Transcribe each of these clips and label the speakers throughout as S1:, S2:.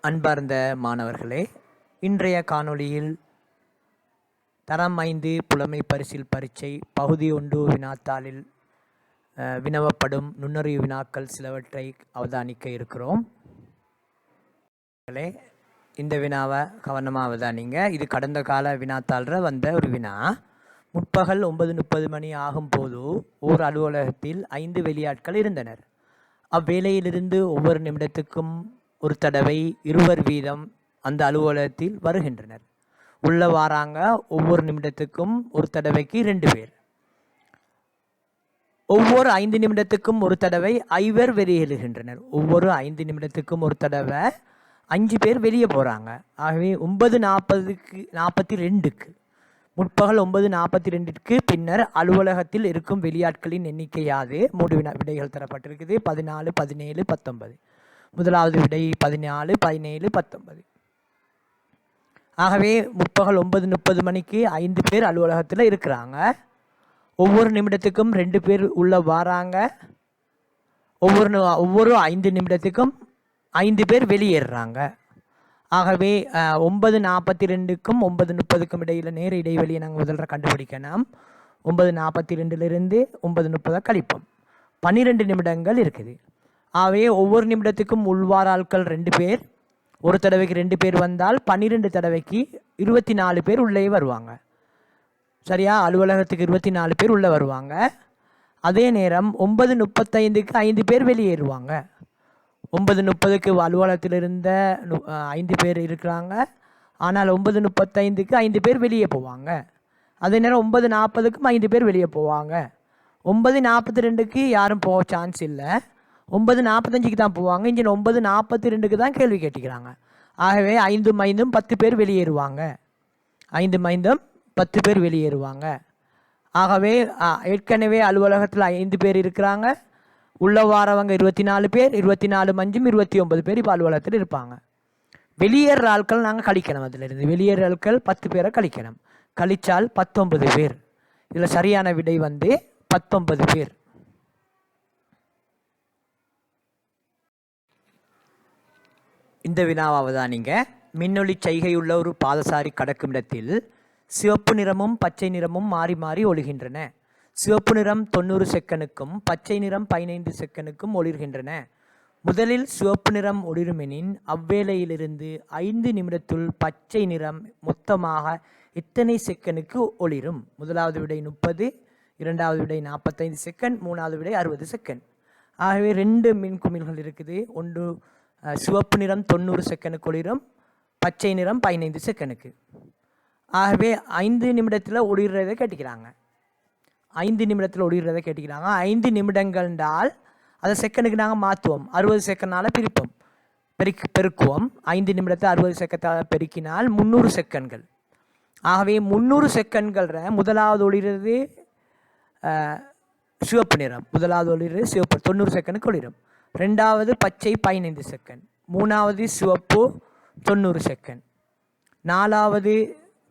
S1: அன்பார்ந்த மாணவர்களே, இன்றைய காணொளியில் தரம் 5 புலமை பரிசில் பரீட்சை பகுதி 1 வினாத்தாளில் வினவப்படும் நுண்ணறிவு வினாக்கள் சிலவற்றை அவதானிக்க இருக்கிறோம். இந்த வினாவை கவனமாக அவதானிங்க. இது கடந்த கால வினாத்தாள்ற வந்த ஒரு வினா. முற்பகல் 9:30 மணி ஆகும்போது ஓர் அலுவலகத்தில் 5 வெளியாட்கள் இருந்தனர். அவ்வேளையிலிருந்து ஒவ்வொரு நிமிடத்துக்கும் ஒரு தடவை 2 வீதம் அந்த அலுவலகத்தில் வருகின்றனர். உள்ள வாராங்க. ஒவ்வொரு நிமிடத்துக்கும் ஒரு தடவைக்கு 2 பேர். ஒவ்வொரு 5 நிமிடத்துக்கும் ஒரு தடவை 5 பேர் வெளியேறுகின்றனர். ஒவ்வொரு 5 நிமிடத்துக்கும் ஒரு தடவை 5 பேர் வெளியே போகிறாங்க. ஆகவே 9:42 முற்பகல் 9:42 பின்னர் அலுவலகத்தில் இருக்கும் வெளியாட்களின் எண்ணிக்கை யாது? 3 விடைகள் தரப்பட்டிருக்குது. 14, 17, 19. முதலாவது விடை 14, 17, 19. ஆகவே முற்பகல் 9:30 மணிக்கு 5 பேர் அலுவலகத்தில் இருக்கிறாங்க. ஒவ்வொரு நிமிடத்துக்கும் 2 பேர் உள்ள வாராங்க. ஒவ்வொரு 5 நிமிடத்துக்கும் 5 பேர் வெளியேறுறாங்க. ஆகவே 9:42க்கும் 9:30க்கும் இடையில் நேர இடைவெளியை நாங்கள் முதல்ல கண்டுபிடிக்கணும். 9:42 9:30 கழிப்போம். 12 நிமிடங்கள் இருக்குது. ஆகவே ஒவ்வொரு நிமிடத்துக்கும் உள்வார ஆட்கள் 2 பேர். ஒரு தடவைக்கு 2 பேர் வந்தால் 12 தடவைக்கு 24 பேர் உள்ளே வருவாங்க. சரியா? அலுவலகத்துக்கு 24 பேர் உள்ளே வருவாங்க. அதே நேரம் 9:35க்கு 5 பேர் வெளியேறுவாங்க. 9:30க்கு அலுவலகத்தில் இருந்த 5 பேர் இருக்கிறாங்க. ஆனால் 9:35க்கு 5 பேர் வெளியே போவாங்க. அதே நேரம் 9:40க்கும் 5 பேர் வெளியே போவாங்க. 9:42க்கு யாரும் போக சான்ஸ் இல்லை. 9:45க்கு தான் போவாங்க. இங்கே 9:42க்கு தான் கேள்வி கேட்டுக்கிறாங்க. ஆகவே 5 10 பேர் வெளியேறுவாங்க. 5 10 பேர் வெளியேறுவாங்க. ஆகவே ஏற்கனவே அலுவலகத்தில் 5 பேர் இருக்கிறாங்க. உள்ள வாரவங்க 24 பேர். 24 29 பேர் இப்போ அலுவலகத்தில் இருப்பாங்க. வெளியேற ஆட்கள் நாங்கள் கழிக்கணும். அதிலிருந்து வெளியேற ஆட்கள் 10 பேரை கழிக்கணும். கழிச்சால் 19 பேர். இதில் சரியான விடை 19 பேர். இந்த வினாவாவதான் நீங்கள் மின்னொளி செய்கையுள்ள ஒரு பாதசாரி கடக்கும் இடத்தில் சிவப்பு நிறமும் பச்சை நிறமும் மாறி மாறி ஒளிகின்றன. சிவப்பு நிறம் 90 செகண்டுக்கும் பச்சை நிறம் 15 செகண்டுக்கும் ஒளிர்கின்றன. முதலில் சிவப்பு நிறம் ஒளிருமெனின் அவ்வேளையிலிருந்து 5 நிமிடத்துள் பச்சை நிறம் மொத்தமாக எத்தனை செகண்டுக்கு ஒளிரும்? முதலாவது விடை 30, இரண்டாவது விடை 45 செகண்ட், மூணாவது விடை 60 செகண்ட். ஆகவே 2 மின் குமிழ்கள் இருக்குது. ஒன்று சிவப்பு நிறம் 90 செகண்டுக்கு ஒளிரும், பச்சை நிறம் 15 செகண்டுக்கு. ஆகவே 5 நிமிடத்தில் ஒளிர்றதை கேட்டுக்கிறாங்க. 5 நிமிடத்தில் ஒளிர்றதை கேட்டுக்கிறாங்க. 5 நிமிடங்கள் என்றால் அதை செகண்டுக்கு நாங்கள் மாற்றுவோம். 60 செகண்ட்னால் பிரிப்போம், பெருக்குவோம். 5 நிமிடத்தை 60 செகண்டால் பெருக்கினால் 300 செகண்ட்கள். ஆகவே 300 செகண்ட்கள் முதலாவது ஒளிர்றது சிவப்பு நிறம். முதலாவது ஒளிர்றது சிவப்பு 90 செகண்டுக்கு ஒளிரும். ரெண்டாவது பச்சை 15 செகண்ட். மூணாவது சிவப்பு 90 செகண்ட். நாலாவது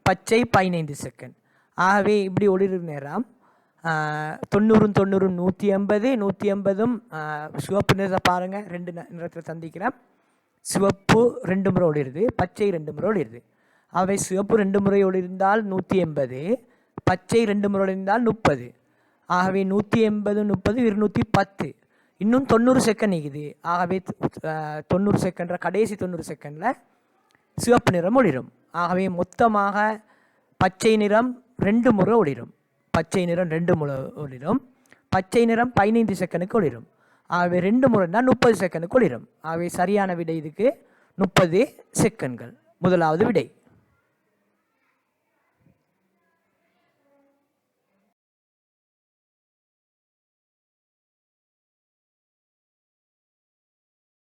S1: பச்சை 15 செகண்ட். ஆகவே இப்படி ஒளிர் நேரம் 90 180 180 சிவப்பு நிறத்தை பாருங்கள். 2 நிறத்தில் சந்திக்கிறேன். சிவப்பு 2 முறை ஒளிருது, பச்சை 2 முறை ஒளிருது. அவை சிவப்பு 2 முறை ஒளிர்ந்தால் 180, பச்சை 2 முறை ஒளிர்ந்தால் 30. ஆகவே 180 30 210. இன்னும் 90 செகண்ட் இருக்குது. ஆகவே 90 செகண்ட் கடைசி 90 செகண்டில் சிவப்பு நிறம் ஒளிரும். ஆகவே மொத்தமாக பச்சை நிறம் 2 முறை ஒளிரும். பச்சை நிறம் 2 முறை ஒளிரும். பச்சை நிறம் 15 செகண்டுக்கு ஒளிரும். ஆகவே 2 முறைனா 30 செகண்டுக்கு ஒளிரும். ஆகவே சரியான விடை இதுக்கு 30 செகண்ட்கள். முதலாவது விடை.